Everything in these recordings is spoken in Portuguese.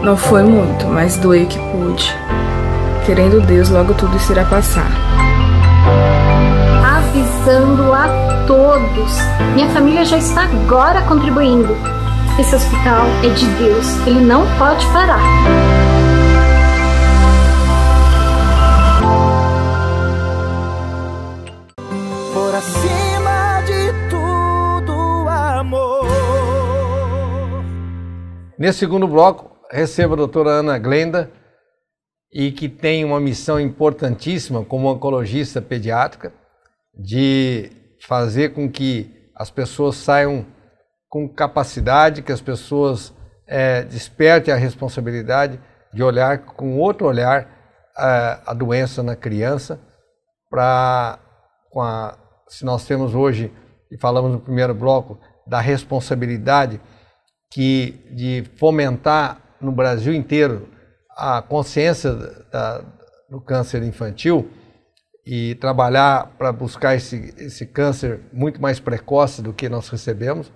Não foi muito, mas doei o que pude. Querendo Deus, logo tudo isso irá passar. Avisando a todos. Minha família já está agora contribuindo. Esse hospital é de Deus. Ele não pode parar. Por acima de tudo, amor. Nesse segundo bloco, recebo a doutora Ana Glenda, e que tem uma missão importantíssima como oncologista pediátrica, de fazer com que as pessoas saiam com capacidade, que as pessoas despertem a responsabilidade de olhar com outro olhar a doença na criança, se nós temos hoje, e falamos no primeiro bloco, da responsabilidade de fomentar no Brasil inteiro a consciência do câncer infantil e trabalhar para buscar esse câncer muito mais precoce do que nós recebemos.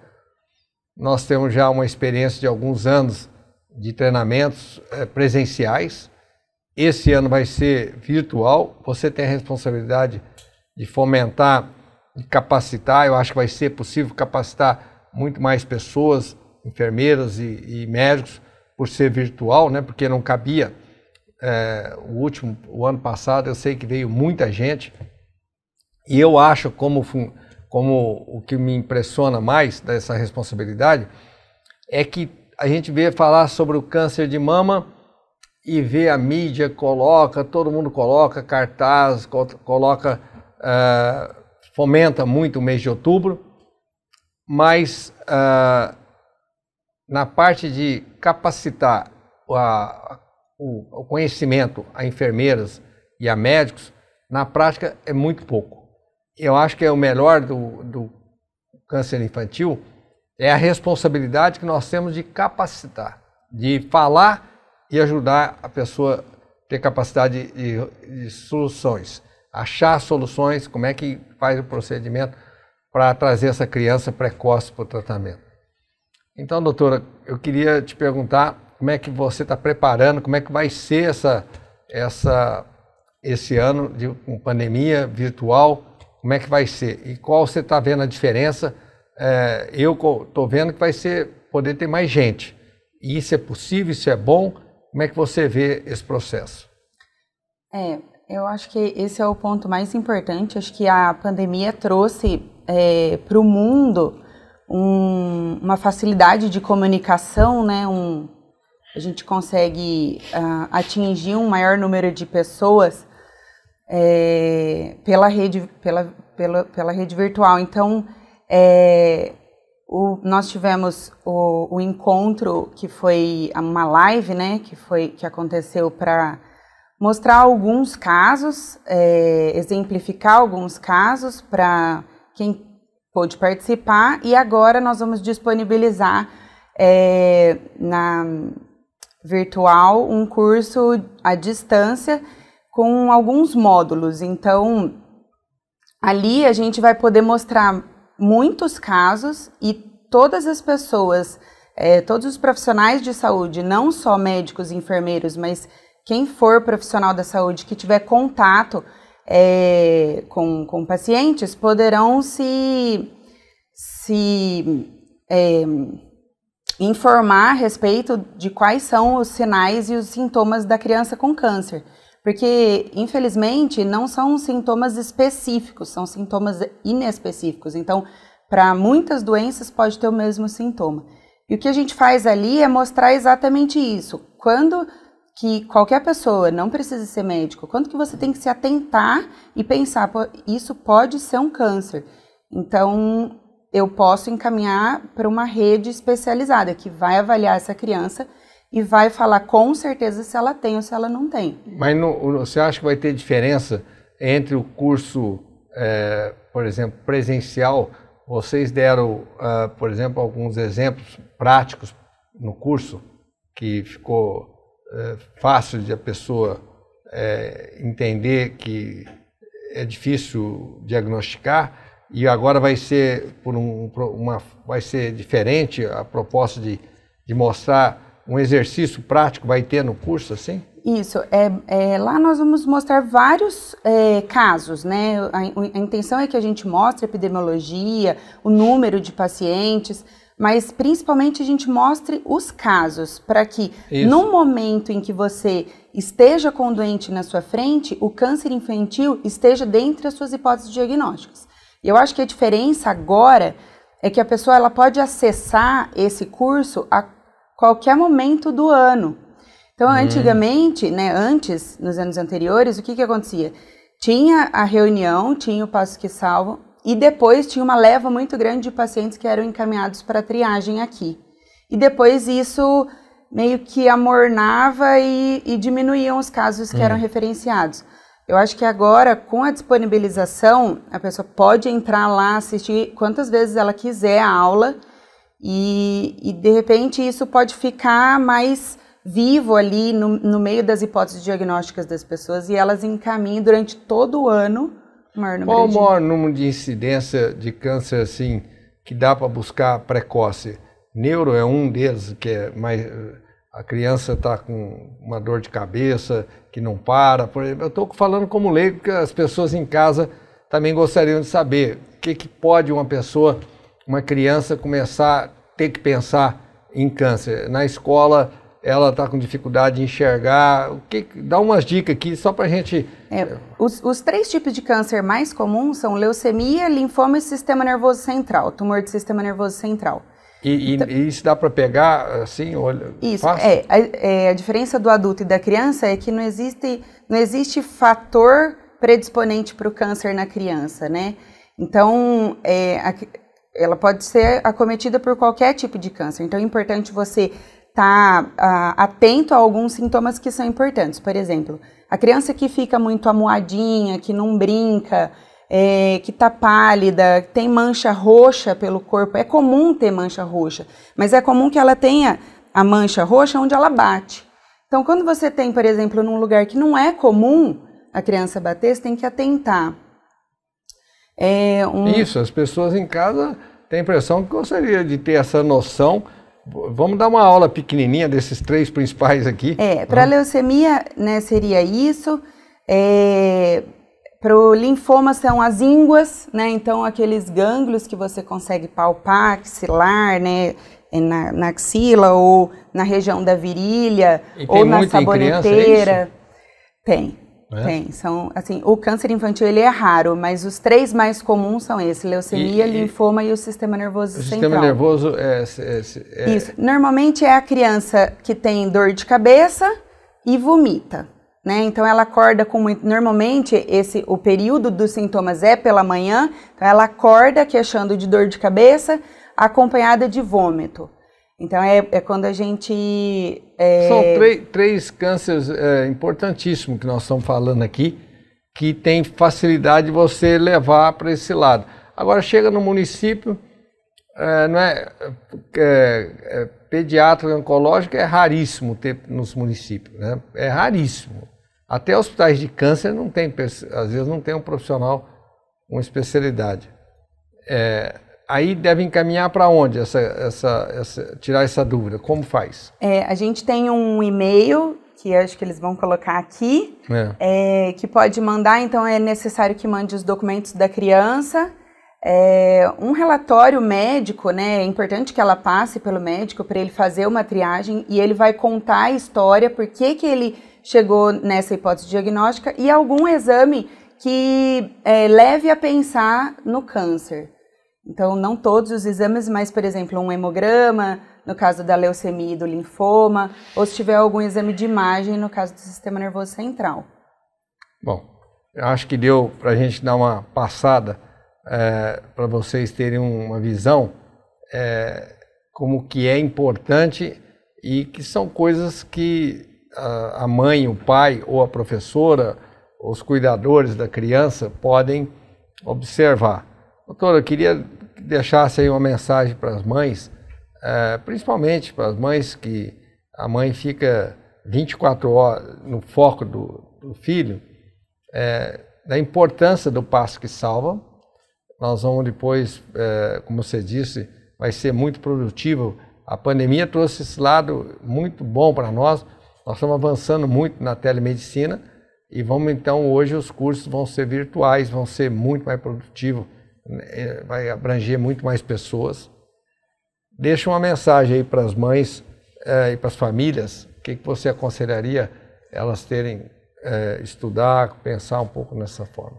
Nós temos já uma experiência de alguns anos de treinamentos presenciais. Esse ano vai ser virtual. Você tem a responsabilidade de fomentar, de capacitar. Eu acho que vai ser possível capacitar muito mais pessoas, enfermeiras e médicos, por ser virtual, né? Porque não cabia. O ano passado eu sei que veio muita gente, e eu acho como o que me impressiona mais dessa responsabilidade é que a gente vê falar sobre o câncer de mama e vê a mídia todo mundo coloca cartaz, fomenta muito o mês de outubro, mas na parte de capacitar o conhecimento a enfermeiras e a médicos, na prática é muito pouco. Eu acho que o melhor do câncer infantil é a responsabilidade que nós temos de capacitar, de falar e ajudar a pessoa a ter capacidade de soluções, achar soluções, como é que faz o procedimento para trazer essa criança precoce para o tratamento. Então, doutora, eu queria te perguntar como é que você está preparando, como é que vai ser esse ano com pandemia virtual, como é que vai ser? E qual você está vendo a diferença? Eu estou vendo que vai poder ter mais gente. E isso é possível, isso é bom? Como é que você vê esse processo? Eu acho que esse é o ponto mais importante. Acho que a pandemia trouxe para o mundo uma facilidade de comunicação, né? A gente consegue atingir um maior número de pessoas pela rede virtual. Então, nós tivemos o encontro, que foi uma live, né? Que aconteceu para mostrar alguns casos, exemplificar alguns casos para quem pôde participar, e agora nós vamos disponibilizar na virtual um curso à distância com alguns módulos. Então, ali a gente vai poder mostrar muitos casos, e todas as pessoas, todos os profissionais de saúde, não só médicos e enfermeiros, mas quem for profissional da saúde que tiver contato com pacientes, poderão se informar a respeito de quais são os sinais e os sintomas da criança com câncer. Porque, infelizmente, não são sintomas específicos, são sintomas inespecíficos. Então, para muitas doenças pode ter o mesmo sintoma. E o que a gente faz ali é mostrar exatamente isso. Quando que qualquer pessoa, não precisa ser médico, quando que você tem que se atentar e pensar, pô, isso pode ser um câncer. Então, eu posso encaminhar para uma rede especializada que vai avaliar essa criança e vai falar com certeza se ela tem ou se ela não tem. Mas você acha que vai ter diferença entre o curso, por exemplo, presencial? Vocês deram, por exemplo, alguns exemplos práticos no curso que ficou fácil de a pessoa entender que é difícil diagnosticar, e agora vai ser vai ser diferente a proposta de mostrar um exercício prático, vai ter no curso, assim? Isso, lá nós vamos mostrar vários casos, né? A intenção é que a gente mostre a epidemiologia, o número de pacientes, mas principalmente a gente mostre os casos, para que no momento em que você esteja com o doente na sua frente, o câncer infantil esteja dentre as suas hipóteses diagnósticas. E eu acho que a diferença agora é que a pessoa ela pode acessar esse curso a qualquer momento do ano. Então, antigamente, né, antes, nos anos anteriores, o que acontecia? Tinha a reunião, tinha o Passo que Salva, e depois tinha uma leva muito grande de pacientes que eram encaminhados para triagem aqui. E depois isso meio que amornava e diminuíam os casos que eram referenciados. Eu acho que agora, com a disponibilização, a pessoa pode entrar lá, assistir quantas vezes ela quiser a aula, e de repente isso pode ficar mais vivo ali no meio das hipóteses diagnósticas das pessoas, e elas encaminham durante todo o ano o maior número Qual o maior número de incidência de câncer assim que dá para buscar precoce? Neuro é um deles, que é mais, a criança está com uma dor de cabeça que não para. Por exemplo, eu estou falando como leigo, porque as pessoas em casa também gostariam de saber o que pode uma criança começar a ter que pensar em câncer. Na escola ela está com dificuldade de enxergar. Dá umas dicas aqui só para a gente... Os 3 tipos de câncer mais comuns são leucemia, linfoma e sistema nervoso central, tumor do sistema nervoso central. E isso dá para pegar assim? Isso, a diferença do adulto e da criança é que não existe fator predisponente para o câncer na criança, né? Então, ela pode ser acometida por qualquer tipo de câncer. Então, é importante você estar atento a alguns sintomas que são importantes. Por exemplo, a criança que fica muito amuadinha, que não brinca, que está pálida, tem mancha roxa pelo corpo. É comum ter mancha roxa, mas é comum que ela tenha a mancha roxa onde ela bate. Então, quando você tem, por exemplo, num lugar que não é comum a criança bater, você tem que atentar. Isso, as pessoas em casa têm a impressão que gostaria de ter essa noção. Vamos dar uma aula pequenininha desses 3 principais aqui. Para a leucemia, né, seria isso. Para o linfoma são as ínguas, né? Então aqueles gânglios que você consegue palpar, axilar, né? Na axila ou na região da virilha ou na saboneteira. Tem. São, assim, o câncer infantil ele é raro, mas os 3 mais comuns são esses: leucemia, linfoma e o sistema nervoso central. O sistema nervoso Isso. Normalmente é a criança que tem dor de cabeça e vomita, né? Então ela acorda com muito... Normalmente o período dos sintomas é pela manhã, então ela acorda queixando de dor de cabeça acompanhada de vômito. Então é quando a gente... São 3 cânceres importantíssimos que nós estamos falando aqui, que tem facilidade de você levar para esse lado. Agora chega no município, pediatra oncológico é raríssimo ter nos municípios, né? É raríssimo. Até hospitais de câncer não tem, às vezes não tem um profissional com especialidade. Aí deve encaminhar para onde tirar essa dúvida? Como faz? A gente tem um e-mail, que acho que eles vão colocar aqui, que pode mandar. Então é necessário que mande os documentos da criança, um relatório médico, né? É importante que ela passe pelo médico para ele fazer uma triagem, e ele vai contar a história, por que ele chegou nessa hipótese diagnóstica, e algum exame que leve a pensar no câncer. Então, não todos os exames, mas, por exemplo, um hemograma, no caso da leucemia e do linfoma, ou se tiver algum exame de imagem, no caso do sistema nervoso central. Bom, eu acho que deu para a gente dar uma passada, para vocês terem uma visão como que é importante, e que são coisas que a mãe, o pai, ou a professora, os cuidadores da criança podem observar. Doutora, eu queria que deixasse aí uma mensagem para as mães, principalmente para as mães que a mãe fica 24 horas no foco do filho. da importância do Passo que Salva. Nós vamos depois, como você disse, vai ser muito produtivo. A pandemia trouxe esse lado muito bom para nós. Nós estamos avançando muito na telemedicina e vamos então, hoje os cursos vão ser virtuais, vão ser muito mais produtivos, vai abranger muito mais pessoas. Deixa uma mensagem aí para as mães e para as famílias. O que você aconselharia elas terem, estudar, pensar um pouco nessa forma?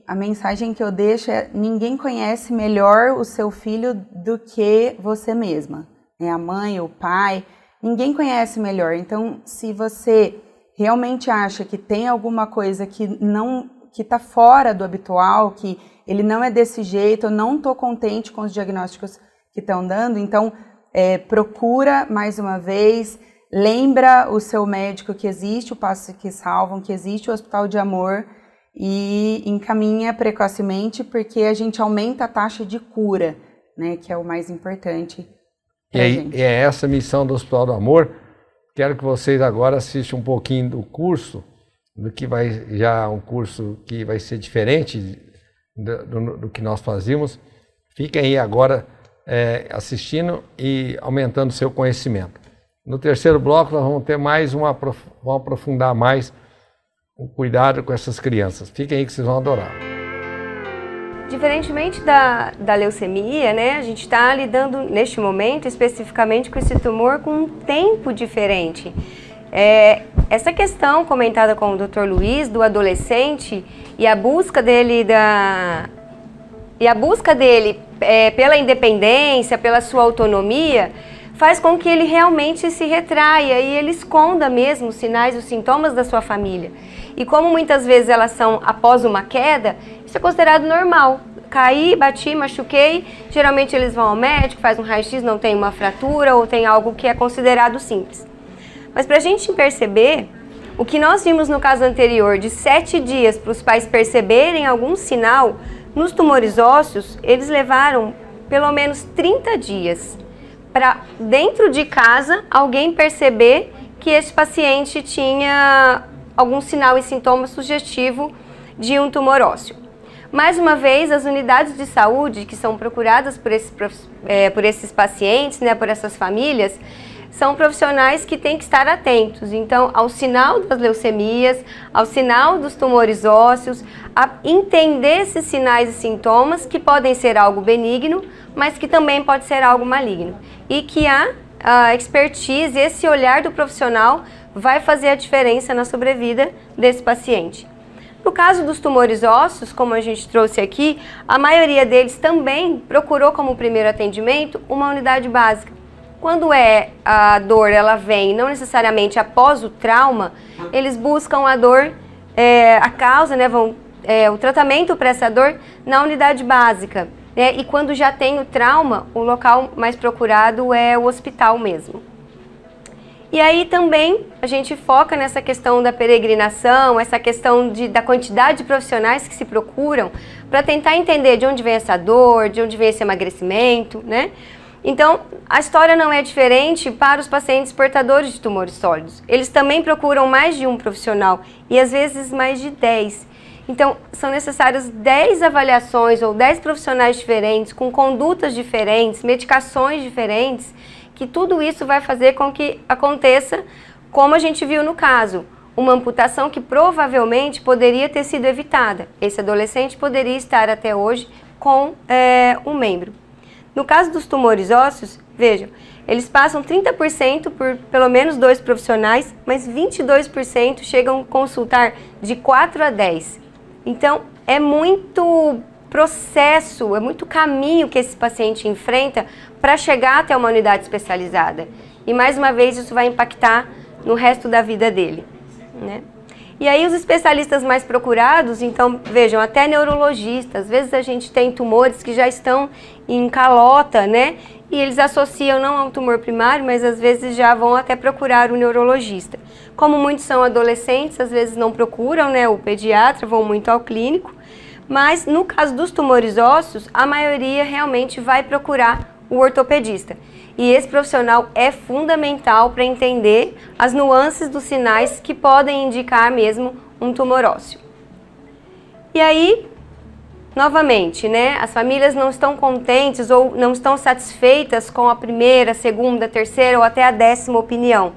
A mensagem que eu deixo é: ninguém conhece melhor o seu filho do que você mesma. A mãe, o pai, ninguém conhece melhor. Então, se você realmente acha que tem alguma coisa que está fora do habitual, que ele não é desse jeito, eu não estou contente com os diagnósticos que estão dando, então procura mais uma vez, lembra o seu médico que existe o Passo que Salvam, que existe o Hospital de Amor, e encaminha precocemente, porque a gente aumenta a taxa de cura, né, que é o mais importante. E é essa a missão do Hospital do Amor. Quero que vocês agora assistam um pouquinho do curso, um curso que vai ser diferente do que nós fazíamos. Fiquem aí agora assistindo e aumentando o seu conhecimento. No terceiro bloco nós vamos ter vamos aprofundar mais o cuidado com essas crianças. Fiquem aí que vocês vão adorar. Diferentemente da leucemia, né, a gente está lidando neste momento especificamente com esse tumor com um tempo diferente. Essa questão comentada com o Dr. Luiz do adolescente e a busca dele pela independência, pela sua autonomia, faz com que ele realmente se retraia e ele esconda mesmo os sinais, os sintomas da sua família. E como muitas vezes elas são após uma queda, isso é considerado normal. Caí, bati, machuquei, geralmente eles vão ao médico, faz um raio-x, não tem uma fratura ou tem algo que é considerado simples. Mas para a gente perceber, o que nós vimos no caso anterior de 7 dias para os pais perceberem algum sinal, nos tumores ósseos, eles levaram pelo menos 30 dias para dentro de casa alguém perceber que esse paciente tinha algum sinal e sintoma sugestivo de um tumor ósseo. Mais uma vez, as unidades de saúde que são procuradas por esses pacientes, né, por essas famílias, são profissionais que têm que estar atentos, então, ao sinal das leucemias, ao sinal dos tumores ósseos, a entender esses sinais e sintomas que podem ser algo benigno, mas que também pode ser algo maligno. E que a expertise, esse olhar do profissional vai fazer a diferença na sobrevida desse paciente. No caso dos tumores ósseos, como a gente trouxe aqui, a maioria deles também procurou como primeiro atendimento uma unidade básica. Quando a dor ela vem não necessariamente após o trauma, eles buscam a dor, a causa, né, o tratamento para essa dor na unidade básica. Né, e quando já tem o trauma, o local mais procurado é o hospital mesmo. E aí também a gente foca nessa questão da peregrinação, essa questão da quantidade de profissionais que se procuram para tentar entender de onde vem essa dor, de onde vem esse emagrecimento, né? Então, a história não é diferente para os pacientes portadores de tumores sólidos. Eles também procuram mais de um profissional e às vezes mais de 10. Então, são necessárias 10 avaliações ou 10 profissionais diferentes, com condutas diferentes, medicações diferentes, que tudo isso vai fazer com que aconteça, como a gente viu no caso, uma amputação que provavelmente poderia ter sido evitada. Esse adolescente poderia estar até hoje com um membro. No caso dos tumores ósseos, vejam, eles passam 30% por pelo menos 2 profissionais, mas 22% chegam a consultar de 4 a 10. Então, é muito processo, é muito caminho que esse paciente enfrenta para chegar até uma unidade especializada. E mais uma vez isso vai impactar no resto da vida dele, né? E aí os especialistas mais procurados, então, vejam, até neurologistas, às vezes a gente tem tumores que já estão em calota, né? E eles associam não ao tumor primário, mas às vezes já vão até procurar o neurologista. Como muitos são adolescentes, às vezes não procuram, né, o pediatra, vão muito ao clínico. Mas no caso dos tumores ósseos, a maioria realmente vai procurar o ortopedista. E esse profissional é fundamental para entender as nuances dos sinais que podem indicar mesmo um tumor ósseo. E aí, novamente, né, as famílias não estão contentes ou não estão satisfeitas com a primeira, segunda, terceira ou até a 10ª opinião.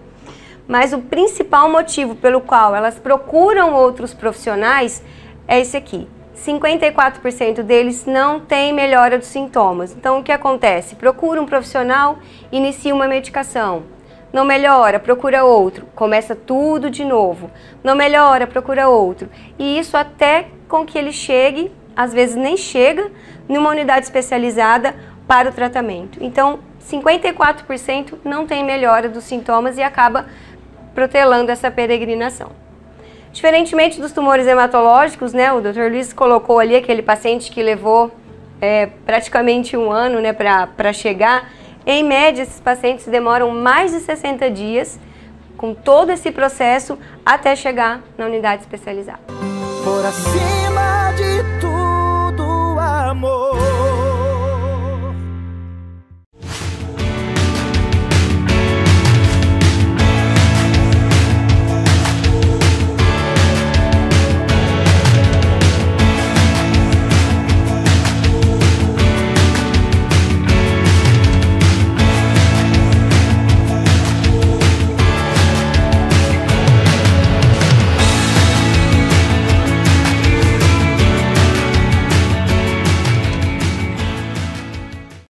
Mas o principal motivo pelo qual elas procuram outros profissionais é esse aqui. 54% deles não têm melhora dos sintomas. Então, o que acontece? Procura um profissional, inicia uma medicação. Não melhora, procura outro. Começa tudo de novo. Não melhora, procura outro. E isso até com que ele chegue, às vezes nem chega, numa unidade especializada para o tratamento. Então, 54% não tem melhora dos sintomas e acaba protelando essa peregrinação. Diferentemente dos tumores hematológicos, né, o Dr. Luiz colocou ali aquele paciente que levou praticamente 1 ano, né, para chegar. Em média, esses pacientes demoram mais de 60 dias com todo esse processo até chegar na unidade especializada. Por acima de tudo, amor.